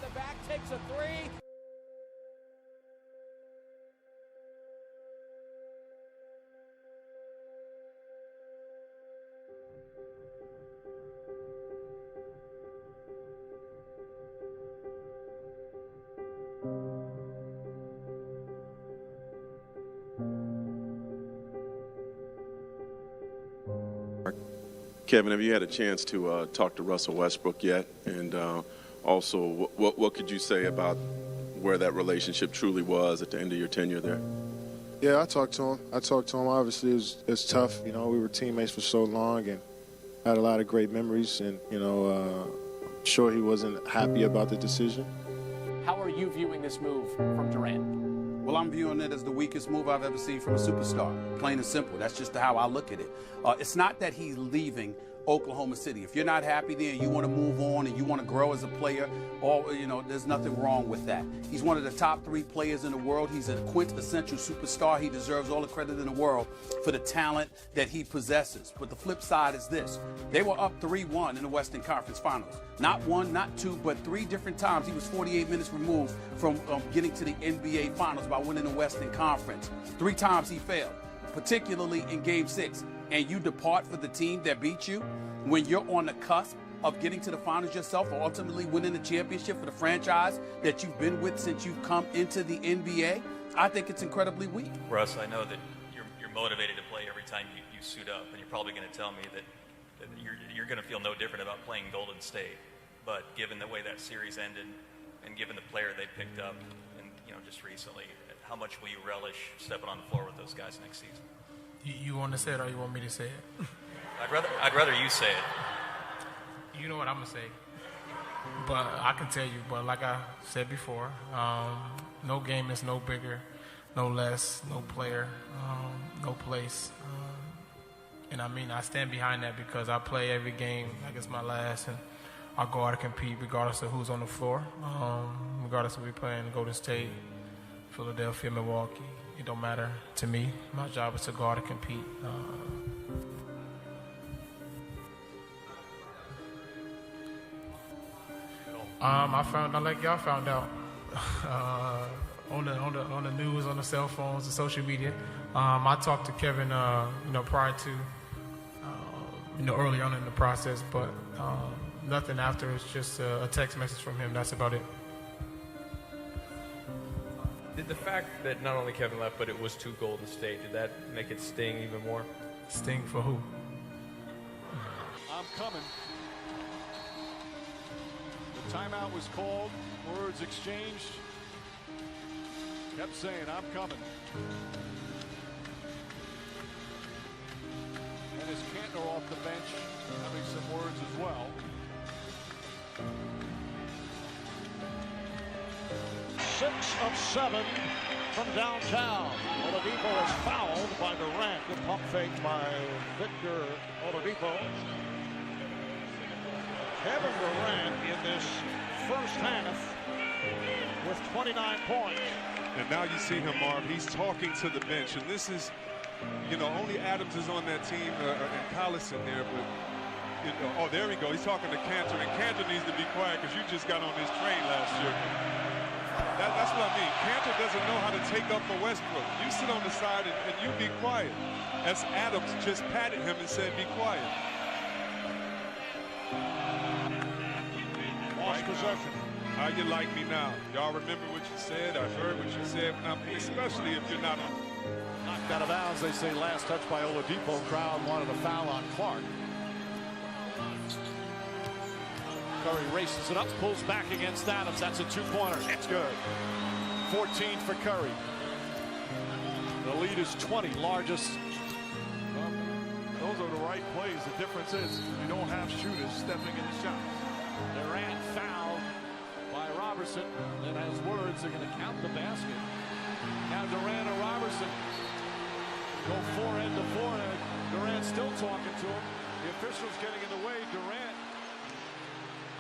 the back, takes a three. Kevin, have you had a chance to talk to Russell Westbrook yet? And also, what could you say about where that relationship truly was at the end of your tenure there? Yeah, I talked to him. Obviously, it's tough. You know, we were teammates for so long and had a lot of great memories. And, I'm sure he wasn't happy about the decision. How are you viewing this move from Durant? Well, I'm viewing it as the weakest move I've ever seen from a superstar. Plain and simple. That's just how I look at it. It's not that he's leaving Oklahoma City. If you're not happy there and you want to move on and you want to grow as a player, there's nothing wrong with that. He's one of the top 3 players in the world. He's a quintessential superstar. He deserves all the credit in the world for the talent that he possesses. But the flip side is this. They were up 3-1 in the Western Conference Finals. Not 1, not 2, but 3 different times. He was 48 minutes removed from getting to the NBA Finals by winning the Western Conference. 3 times he failed, particularly in Game 6. And you depart for the team that beat you when you're on the cusp of getting to the finals yourself or ultimately winning the championship for the franchise that you've been with since you've come into the NBA, I think it's incredibly weak. Russ, I know that you're motivated to play every time you suit up, and you're probably going to tell me that you're going to feel no different about playing Golden State. But given the way that series ended and given the player they picked up and just recently, how much will you relish stepping on the floor with those guys next season? You want to say it or you want me to say it? I'd rather you say it. You know what I'm going to say. But I can tell you, but like I said before, no game is no bigger, no less, no player, no place. And I stand behind that because I play every game like it's my last, and I go out and compete regardless of who's on the floor, regardless if we're playing Golden State, Philadelphia, Milwaukee. It don't matter to me. My job is to go out and compete. I found out like y'all found out on the news, on the cell phones, the social media. I talked to Kevin, prior to, early on in the process, but nothing after. It's just a text message from him. That's about it. Did the fact that not only Kevin left, but it was to Golden State, did that make it sting even more? Sting for who? I'm coming. The timeout was called, words exchanged. Kept saying, I'm coming. And his Cantor off the bench having some words as well. 6 of 7 from downtown. Oladipo is fouled by Durant. Good pump fake by Victor Oladipo. Kevin Durant in this first half with 29 points. And now you see him, Marv. He's talking to the bench. And this is, only Adams is on that team and Collison there. But, there we go. He's talking to Cantor. And Cantor needs to be quiet because you just got on this train last year. That's what I mean. Cantor doesn't know how to take up for Westbrook. You sit on the side and you be quiet. As Adams just patted him and said, be quiet. Lost possession. How you like me now? Y'all remember what you said? I've heard what you said, especially if you're not on. Knocked out of bounds, they say last touch by Oladipo. Crowd wanted a foul on Clark. Curry races it up, pulls back against Adams. That's a 2-pointer. It's good. 14 for Curry. The lead is 20, largest. Those are the right plays. The difference is you don't have shooters stepping in the shot. Durant fouled by Robertson. And as words, they're going to count the basket. Now Durant and Robertson go 4-end to 4. Durant still talking to him. The official's getting in the way. Durant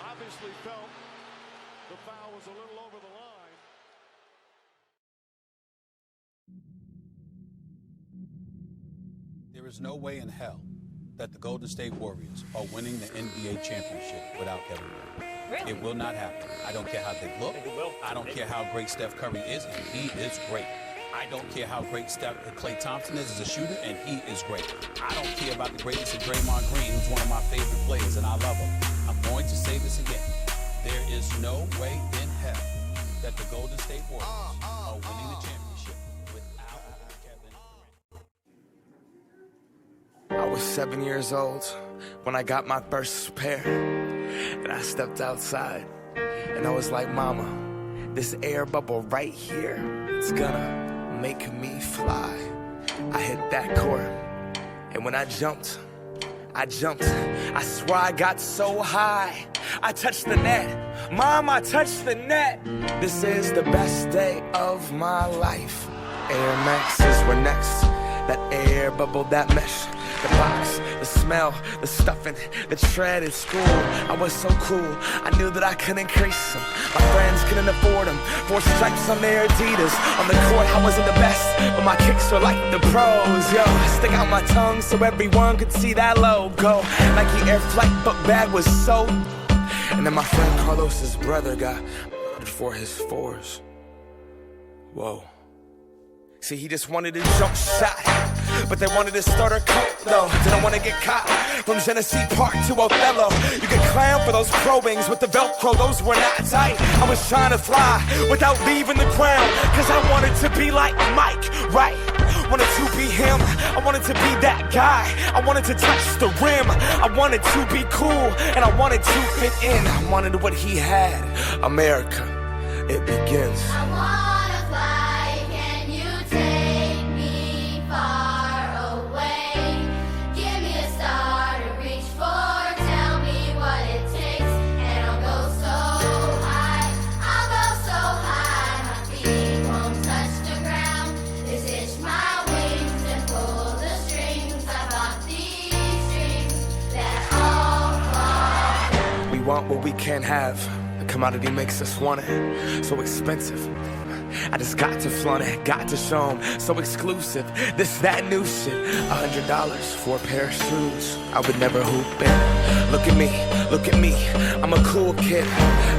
obviously felt the foul was a little over the line. There is no way in hell that the Golden State Warriors are winning the NBA championship without Kevin Durant. Really? It will not happen. I don't care how they look. I don't care how great Steph Curry is, and he is great. I don't care how great Klay Thompson is as a shooter, and he is great. I don't care about the greatness of Draymond Green, who's one of my favorite players, and I love him. I'm going to say this again. There is no way in hell that the Golden State Warriors are winning the championship without Kevin Durant. I was 7 years old when I got my first pair, and I stepped outside, and I was like, Mama, this air bubble right here, it's gonna make me fly. I hit that court, and when I jumped. I swear I got so high. I touched the net. Mom, I touched the net. This is the best day of my life. Air Maxes were next. That air bubble, that mesh. The box, the smell, the stuffing, the tread at school. I was so cool, I knew that I couldn't crease them. My friends couldn't afford them. 4 stripes on their Adidas. On the court, I wasn't the best, but my kicks were like the pros. Yo, I stick out my tongue so everyone could see that logo. Nike Air Flight book bag was so. And then my friend Carlos's brother got for his 4s. Whoa. See, he just wanted a jump shot, but they wanted to start a cult, though. Didn't want to get caught from Genesee Park to Othello. You could clown for those probings with the Velcro, those were not tight. I was trying to fly without leaving the ground, cause I wanted to be like Mike, right? Wanted to be him, I wanted to be that guy. I wanted to touch the rim, I wanted to be cool, and I wanted to fit in. I wanted what he had, America, it begins. I wanna fly, can you take me far away? Give me a star to reach for, tell me what it takes, and I'll go so high, my feet won't touch the ground. This is my wings and pull the strings. I bought these dreams that all fall. We want what we can't have. The commodity makes us want it. So expensive. I just got to flaunt it, got to show 'em. So exclusive, this, that new shit. $100 for a pair of shoes. I would never hoop in. Look at me, I'm a cool kid.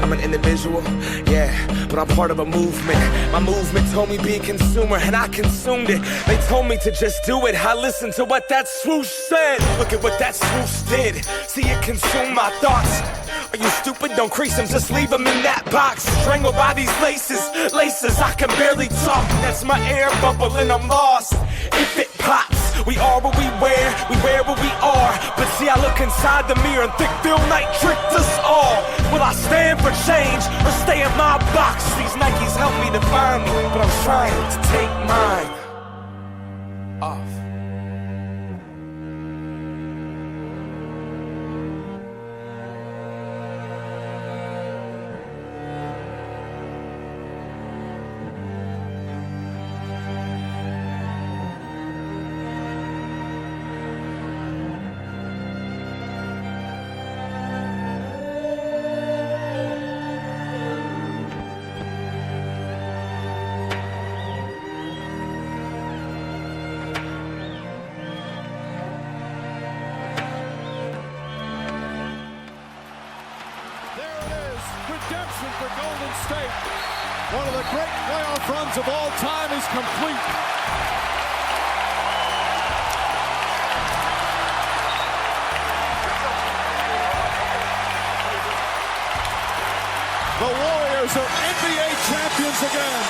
I'm an individual, yeah, but I'm part of a movement. My movement told me be a consumer, and I consumed it. They told me to just do it, I listened to what that swoosh said. Look at what that swoosh did, see it consume my thoughts. Are you stupid? Don't crease them, just leave them in that box. Strangled by these laces, I can barely talk. That's my air bubble and I'm lost. If it pops, we are what we wear what we are. But see, I look inside the mirror and think Phil Knight tricked us all. Will I stand for change or stay in my box? These Nikes help me define me, but I'm trying to take mine off. Redemption for Golden State. One of the great playoff runs of all time is complete. The Warriors are NBA champions again.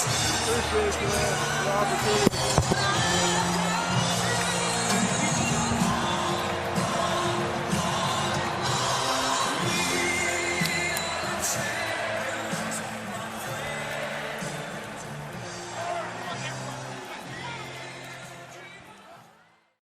Appreciate you, man. The opportunity.